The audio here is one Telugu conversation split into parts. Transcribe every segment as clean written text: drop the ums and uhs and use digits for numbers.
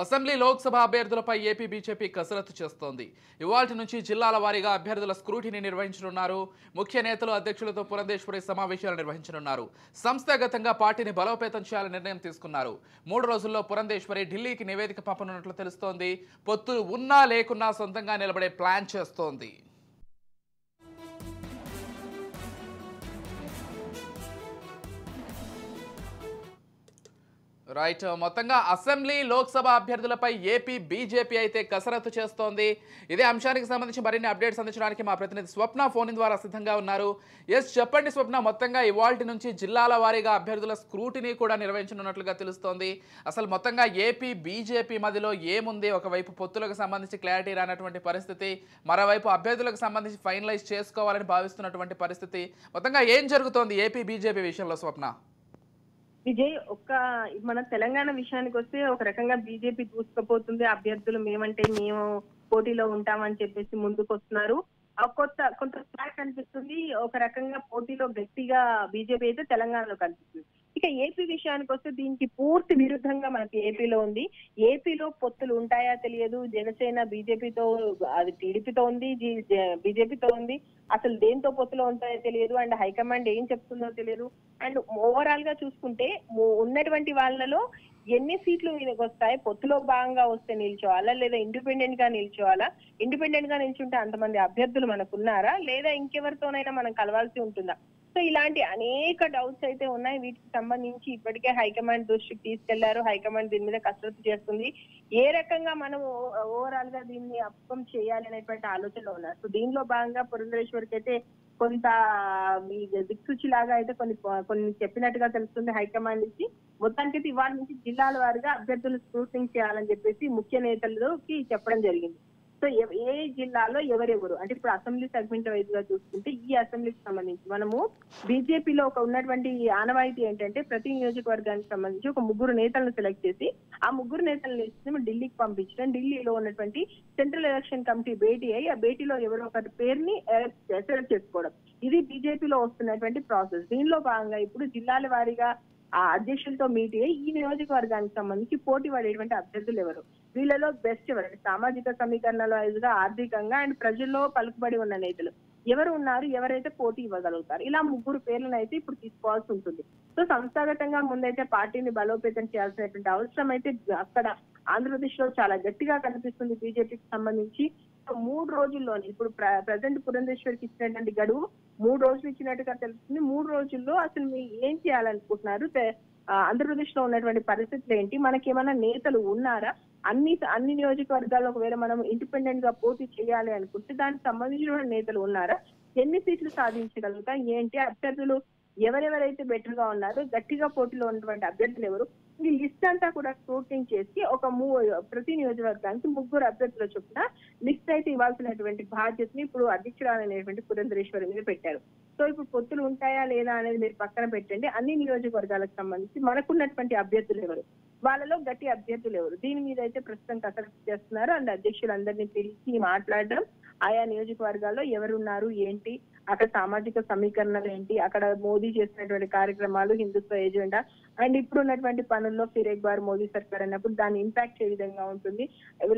అసెంబ్లీ లోక్సభ అభ్యర్థులపై ఏపీ బీజేపీ కసరత్తు చేస్తోంది. ఇవాల్టి నుంచి జిల్లాల వారీగా అభ్యర్థుల స్క్రూటినీ నిర్వహించనున్నారు. ముఖ్య నేతలు అధ్యక్షులతో పురంధేశ్వరి సమావేశాలు నిర్వహించనున్నారు. సంస్థాగతంగా పార్టీని బలోపేతం చేయాలని నిర్ణయం తీసుకున్నారు. 3 రోజుల్లో పురంధేశ్వరి ఢిల్లీకి నివేదిక పంపనున్నట్లు తెలుస్తోంది. పొత్తులు ఉన్నా లేకున్నా సొంతంగా నిలబడే ప్లాన్ చేస్తోంది. రైట్, మొత్తంగా అసెంబ్లీ లోక్సభ అభ్యర్థులపై ఏపీ బీజేపీ అయితే కసరత్తు చేస్తోంది. ఇదే అంశానికి సంబంధించి మరిన్ని అప్డేట్స్ అందించడానికి మా ప్రతినిధి స్వప్న ఫోన్ ద్వారా సిద్ధంగా ఉన్నారు. ఎస్, చెప్పండి స్వప్న, మొత్తంగా ఇవాల్టి నుంచి జిల్లాల వారీగా అభ్యర్థుల స్క్రూటినీ కూడా నిర్వహించనున్నట్లుగా తెలుస్తోంది. అసలు మొత్తంగా ఏపీ బీజేపీ మధ్యలో ఏముంది? ఒకవైపు పొత్తులకు సంబంధించి క్లారిటీ రానటువంటి పరిస్థితి, మరోవైపు అభ్యర్థులకు సంబంధించి ఫైనలైజ్ చేసుకోవాలని భావిస్తున్నటువంటి పరిస్థితి. మొత్తంగా ఏం జరుగుతోంది ఏపీ బీజేపీ విషయంలో స్వప్న? విజయ్, మన తెలంగాణ విషయానికి వస్తే ఒక రకంగా బీజేపీ దూసుకుపోతుంది. అభ్యర్థులు మేమంటే మేము పోటీలో ఉంటామని చెప్పేసి ముందుకు వస్తున్నారు. కొంత ఫ్లాట్ అనిపిస్తుంది. ఒక రకంగా పోటీలో గట్టిగా బీజేపీ అయితే తెలంగాణలో కనిపిస్తుంది. ఇక ఏపీ విషయానికి వస్తే దీనికి పూర్తి విరుద్ధంగా మనకి ఏపీలో ఉంది. ఏపీలో పొత్తులు ఉంటాయా తెలియదు. జనసేన బీజేపీతో, అది టీడీపీతో ఉంది, బీజేపీతో ఉంది. అసలు దేంతో పొత్తులో ఉంటాయో తెలియదు. అండ్ హైకమాండ్ ఏం చెప్తుందో తెలియదు. అండ్ ఓవరాల్ గా చూసుకుంటే ఉన్నటువంటి వాళ్ళలో ఎన్ని సీట్లు వస్తాయి, పొత్తులో భాగంగా వస్తే నిల్చోవాలా లేదా ఇండిపెండెంట్ గా నిల్చోవాలా, ఇండిపెండెంట్ గా నిల్చుంటే అంతమంది అభ్యర్థులు మనకు ఉన్నారా లేదా ఇంకెవరితోనైనా మనం కలవాల్సి ఉంటుందా? సో ఇలాంటి అనేక డౌట్స్ అయితే ఉన్నాయి. వీటికి సంబంధించి ఇప్పటికే హైకమాండ్ దృష్టికి తీసుకెళ్లారు. హైకమాండ్ దీని మీద కసరత్తు చేస్తుంది. ఏ రకంగా మనం ఓవరాల్ గా దీన్ని అప్పం చేయాలి అనేటువంటి ఆలోచనలో ఉన్నారు. సో దీనిలో భాగంగా పురంధేశ్వరికి అయితే కొంత దిక్సూచి లాగా అయితే కొన్ని చెప్పినట్టుగా తెలుస్తుంది హైకమాండ్ నుంచి. మొత్తానికి ఇవాళ నుంచి జిల్లాల వారీగా అభ్యర్థులు స్క్రూటినీ చేయాలని చెప్పేసి ముఖ్య నేతలకి చెప్పడం జరిగింది. సో ఏ జిల్లాలో ఎవరెవరు అంటే ఇప్పుడు అసెంబ్లీ సెగ్మెంట్ వైజ్ గా చూసుకుంటే ఈ అసెంబ్లీకి సంబంధించి మనము బీజేపీలో ఉన్నటువంటి ఆనవాయితీ ఏంటంటే ప్రతి నియోజకవర్గానికి సంబంధించి ఒక 3 నేతలను సెలెక్ట్ చేసి ఆ 3 నేతలను ఇచ్చి ఢిల్లీకి పంపించడం, ఢిల్లీలో ఉన్నటువంటి సెంట్రల్ ఎలక్షన్ కమిటీ భేటీ అయ్యి ఆ భేటీలో ఎవరో ఒకరి పేరుని సెలెక్ట్ చేసుకోవడం. ఇది బీజేపీలో వస్తున్నటువంటి ప్రాసెస్. దీనిలో భాగంగా ఇప్పుడు జిల్లాల వారీగా ఆ అధ్యక్షులతో మీట్ అయ్యి ఈ నియోజకవర్గానికి సంబంధించి పోటీ పడేటువంటి అభ్యర్థులు ఎవరు, వీళ్ళలో బెస్ట్ ఎవరు, సామాజిక సమీకరణల వైజ్ గా, ఆర్థికంగా అండ్ ప్రజల్లో పలుకుబడి ఉన్న నేతలు ఎవరు ఉన్నారు, ఎవరైతే పోటీ ఇవ్వగలుగుతారు, ఇలా 3 పేర్లను అయితే ఇప్పుడు తీసుకోవాల్సి ఉంటుంది. సో సంస్థాగతంగా ముందైతే పార్టీని బలోపేతం చేయాల్సినటువంటి అవసరం అయితే అక్కడ ఆంధ్రప్రదేశ్ లో చాలా గట్టిగా కనిపిస్తుంది బీజేపీకి సంబంధించి. 3 రోజుల్లోనే ఇప్పుడు ప్రజెంట్ పురంధేశ్వరికి ఇచ్చినటువంటి గడువు 3 రోజులు ఇచ్చినట్టుగా తెలుస్తుంది. 3 రోజుల్లో అసలు మీరు ఏం చేయాలనుకుంటున్నారు, ఆంధ్రప్రదేశ్ లో ఉన్నటువంటి పరిస్థితులు ఏంటి, మనకేమైనా నేతలు ఉన్నారా, అన్ని నియోజకవర్గాల్లో ఒకవేళ మనం ఇండిపెండెంట్ గా పోటీ చేయాలి అనుకుంటే దానికి సంబంధించిన నేతలు ఉన్నారా, ఎన్ని సీట్లు సాధించగలుగుతాం, ఏంటి అభ్యర్థులు ఎవరెవరైతే బెటర్ గా ఉన్నారో, గట్టిగా పోటీలో ఉన్నటువంటి అభ్యర్థులు ఎవరు, ఈ లిస్ట్ అంతా కూడా స్క్రూటినీ చేసి ప్రతి నియోజకవర్గానికి 3 అభ్యర్థుల చొప్పున లిస్ట్ అయితే ఇవ్వాల్సినటువంటి బాధ్యతని ఇప్పుడు అధ్యక్షురాలనేటువంటి పురంధేశ్వరి మీద పెట్టారు. సో ఇప్పుడు పొత్తులు ఉంటాయా లేదా అనేది మీరు పక్కన పెట్టండి. అన్ని నియోజకవర్గాలకు సంబంధించి మనకున్నటువంటి అభ్యర్థులు ఎవరు, వాళ్ళలో గట్టి అభ్యర్థులు ఎవరు, దీని మీద అయితే ప్రస్తుతం కసరత్తు చేస్తున్నారు. అండ్ అధ్యక్షులందరినీ పిలిచి మాట్లాడడం, ఆయా నియోజకవర్గాల్లో ఎవరున్నారు ఏంటి, అక్కడ సామాజిక సమీకరణలు ఏంటి, అక్కడ మోదీ చేసినటువంటి కార్యక్రమాలు, హిందుత్వ ఎజెండా అండ్ ఇప్పుడు ఉన్నటువంటి పనుల్లో ఫిర్ ఎక్ బార్ మోదీ సర్కార్ అన్నప్పుడు దాని ఇంపాక్ట్ ఏ విధంగా ఉంటుంది,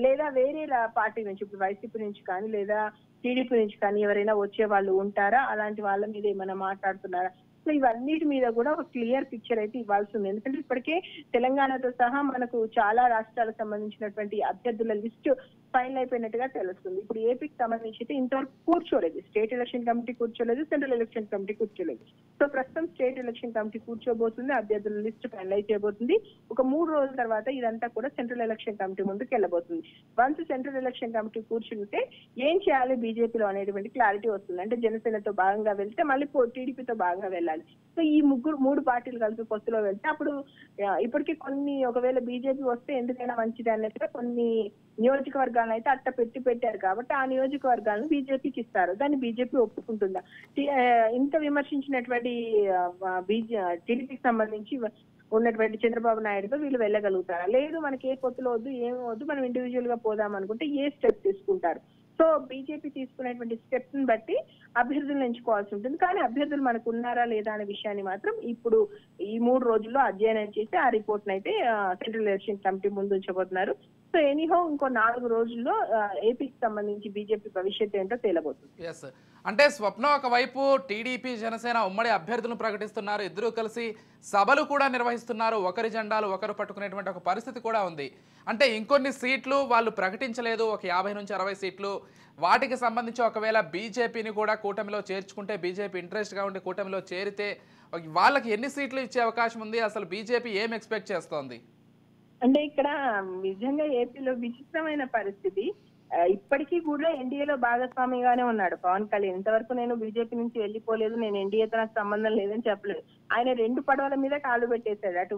లేదా వేరే పార్టీ నుంచి ఇప్పుడు వైసీపీ నుంచి కానీ లేదా టీడీపీ నుంచి కానీ ఎవరైనా వచ్చే వాళ్ళు ఉంటారా, అలాంటి వాళ్ళ మీద ఏమైనా మాట్లాడుతున్నారా. సో ఇవన్నిటి మీద కూడా ఒక క్లియర్ పిక్చర్ అయితే ఇవ్వాల్సి ఉంది. ఎందుకంటే ఇప్పటికే తెలంగాణతో సహా మనకు చాలా రాష్ట్రాలకు సంబంధించినటువంటి అభ్యర్థుల లిస్టు ఫైనల్ అయిపోయినట్టుగా తెలుస్తుంది. ఇప్పుడు ఏపీకి సంబంధించి అయితే ఇంతవరకు కూర్చోలేదు, స్టేట్ ఎలక్షన్ కమిటీ కూర్చోలేదు, సెంట్రల్ ఎలక్షన్ కమిటీ కూర్చోలేదు. సో ప్రస్తుతం స్టేట్ ఎలక్షన్ కమిటీ కూర్చోబోతుంది, అభ్యర్థుల లిస్టు ఫైనలైజ్ చేయబోతుంది. ఒక 3 రోజుల తర్వాత ఇదంతా కూడా సెంట్రల్ ఎలక్షన్ కమిటీ ముందుకు వెళ్ళబోతుంది. వన్స్ సెంట్రల్ ఎలక్షన్ కమిటీ కూర్చుంటే ఏం చేయాలి బీజేపీలో అనేటువంటి క్లారిటీ వస్తుంది. అంటే జనసేనతో భాగంగా వెళ్తే మళ్ళీ టీడీపీతో భాగంగా వెళ్ళాలి. సో ఈ 3 పార్టీలు కలిపి పొత్తులో వెళ్తే అప్పుడు ఇప్పటికీ ఒకవేళ బీజేపీ వస్తే ఎందుకైనా మంచిది అన్నట్టుగా కొన్ని నియోజకవర్గాలను అయితే అట్ట పెట్టారు కాబట్టి ఆ నియోజకవర్గాలను బీజేపీకి ఇస్తారు. దాన్ని బీజేపీ ఒప్పుకుంటుందా? ఇంత విమర్శించినటువంటి టీడీపీకి సంబంధించి ఉన్నటువంటి చంద్రబాబు నాయుడుతో వీళ్ళు వెళ్ళగలుగుతారా? లేదు, మనకి ఏ పొత్తులో వద్దు, ఏమి వద్దు, మనం ఇండివిజువల్ గా పోదాం అనుకుంటే ఏ స్టెప్ తీసుకుంటారు? సో బీజేపీ తీసుకునేటువంటి స్టెప్స్ ని బట్టి అభ్యర్థులను ఎంచుకోవాల్సి ఉంటుంది. కానీ అభ్యర్థులు మనకు ఉన్నారా లేదా అనే విషయాన్ని మాత్రం ఇప్పుడు ఈ 3 రోజుల్లో అధ్యయనం చేసి ఆ రిపోర్ట్ అయితే సెంట్రల్ ఎలక్షన్ కమిటీ ముందు ఉంచబోతున్నారు. సో ఎనీహో ఇంకో 4 రోజుల్లో ఏపీకి సంబంధించి బీజేపీ భవిష్యత్తు ఏంటో తేలబోతుంది. ఎస్, అంటే స్వప్న ఒకవైపు టీడీపీ జనసేన ఉమ్మడి అభ్యర్థులను ప్రకటిస్తున్నారు, ఇద్దరూ కలిసి సభలు కూడా నిర్వహిస్తున్నారు, ఒకరి జెండాలు ఒకరు పట్టుకునేటువంటి ఒక పరిస్థితి కూడా ఉంది. అంటే ఇంకొన్ని సీట్లు వాళ్ళు ప్రకటించలేదు, ఒక 50 నుంచి 60 సీట్లు. వాటికి సంబంధించి ఒకవేళ బీజేపీని కూడా కూటమిలో చేర్చుకుంటే, బీజేపీ ఇంట్రెస్ట్గా ఉండి కూటమిలో చేరితే వాళ్ళకి ఎన్ని సీట్లు ఇచ్చే అవకాశం ఉంది? అసలు బీజేపీ ఏం ఎక్స్పెక్ట్ చేస్తోంది? అంటే ఇక్కడ నిజంగా ఏపీలో విచిత్రమైన పరిస్థితి. ఇప్పటికీ కూడా ఎన్డీఏలో భాగస్వామిగానే ఉన్నాడు పవన్ కళ్యాణ్. ఇంతవరకు నేను బీజేపీ నుంచి వెళ్ళిపోలేదు, నేను ఎన్డీఏతో నాకు సంబంధం లేదని చెప్పలేదు. ఆయన 2 పడవల మీద కాలు పెట్టేశాడు. అటు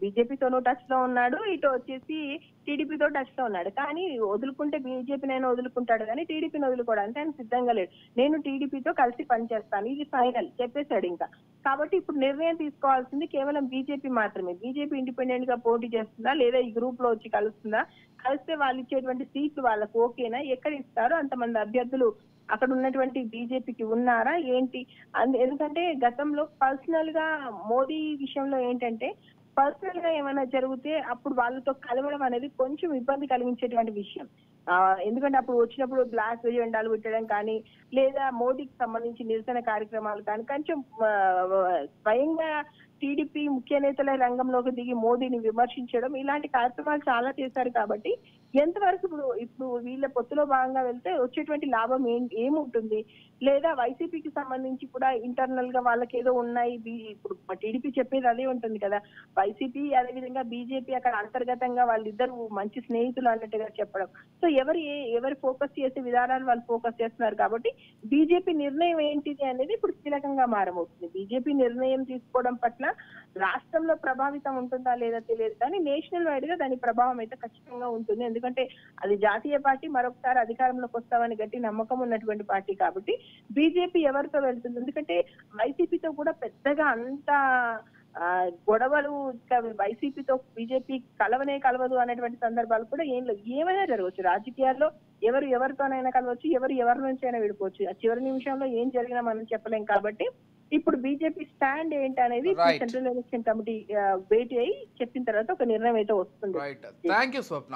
బీజేపీతోనూ టచ్ లో ఉన్నాడు, ఇటు వచ్చేసి టీడీపీతో టచ్ లో ఉన్నాడు. కానీ వదులుకుంటే బీజేపీ నేను వదులుకుంటాడు, కానీ టీడీపీని వదులుకోవడానికి ఆయన సిద్ధంగా లేడు. నేను టీడీపీతో కలిసి పనిచేస్తాను, ఇది ఫైనల్ చెప్పేశాడు. ఇంకా కాబట్టి ఇప్పుడు నిర్ణయం తీసుకోవాల్సింది కేవలం బీజేపీ మాత్రమే. బీజేపీ ఇండిపెండెంట్ గా పోటీ చేస్తుందా, లేదా ఈ గ్రూప్ లో వచ్చి కలుస్తుందా, కలిస్తే వాళ్ళు ఇచ్చేటువంటి సీట్లు వాళ్ళకు ఓకేనా, ఎక్కడ ఇస్తారో అంతమంది అభ్యర్థులు అక్కడ ఉన్నటువంటి బీజేపీకి ఉన్నారా ఏంటి. ఎందుకంటే గతంలో పర్సనల్ గా మోదీ విషయంలో ఏంటంటే పర్సనల్ గా ఏమైనా జరిగితే అప్పుడు వాళ్ళతో కలవడం అనేది కొంచెం ఇబ్బంది కలిగించేటువంటి విషయం. ఎందుకంటే అప్పుడు వచ్చినప్పుడు బ్లాక్ జెండాలు పెట్టడం కానీ, లేదా మోడీకి సంబంధించి నిరసన కార్యక్రమాలు కానీ, కొంచెం స్వయంగా టీడీపీ ముఖ్య నేతల రంగంలోకి దిగి మోదీని విమర్శించడం, ఇలాంటి కార్యక్రమాలు చాలా చేశారు. కాబట్టి ఎంతవరకు ఇప్పుడు వీళ్ళ పొత్తులో భాగంగా వెళ్తే వచ్చేటువంటి లాభం ఏముంటుంది, లేదా వైసీపీకి సంబంధించి కూడా ఇంటర్నల్ గా వాళ్ళకి ఏదో ఉన్నాయి. ఇప్పుడు టీడీపీ చెప్పేది అదే ఉంటుంది కదా, వైసీపీ అదేవిధంగా బీజేపీ అక్కడ అంతర్గతంగా వాళ్ళిద్దరు మంచి స్నేహితులు అన్నట్టుగా చెప్పడం. సో ఎవరు ఫోకస్ చేసే విధానాలు వాళ్ళు ఫోకస్ చేస్తున్నారు. కాబట్టి బీజేపీ నిర్ణయం ఏంటిది అనేది ఇప్పుడు కీలకంగా మారబోతుంది. బీజేపీ నిర్ణయం తీసుకోవడం పట్ల రాష్ట్రంలో ప్రభావితం ఉంటుందా లేదా తెలియదు, కానీ నేషనల్ వైడ్ గా దాని ప్రభావం అయితే ఖచ్చితంగా ఉంటుంది. ఎందుకంటే అది జాతీయ పార్టీ, మరొకసారి అధికారంలోకి వస్తామని గట్టి నమ్మకం ఉన్నటువంటి పార్టీ. కాబట్టి బీజేపీ ఎవరితో వెళ్తుంది, ఎందుకంటే వైసీపీతో కూడా పెద్దగా అంత గొడవలు, వైసీపీతో బీజేపీ కలవదు అనేటువంటి సందర్భాలు కూడా ఏమైనా జరగవచ్చు. రాజకీయాల్లో ఎవరితోనైనా కలవచ్చు, ఎవరి నుంచి అయినా విడిపోవచ్చు. చివరి నిమిషంలో ఏం జరిగినా మనం చెప్పలేం. కాబట్టి ఇప్పుడు బీజేపీ స్టాండ్ ఏంటి అనేది సెంట్రల్ ఎలక్షన్ కమిటీ భేటీ అయి చెప్పిన తర్వాత ఒక నిర్ణయం అయితే వస్తుంది. Thank you Swapna.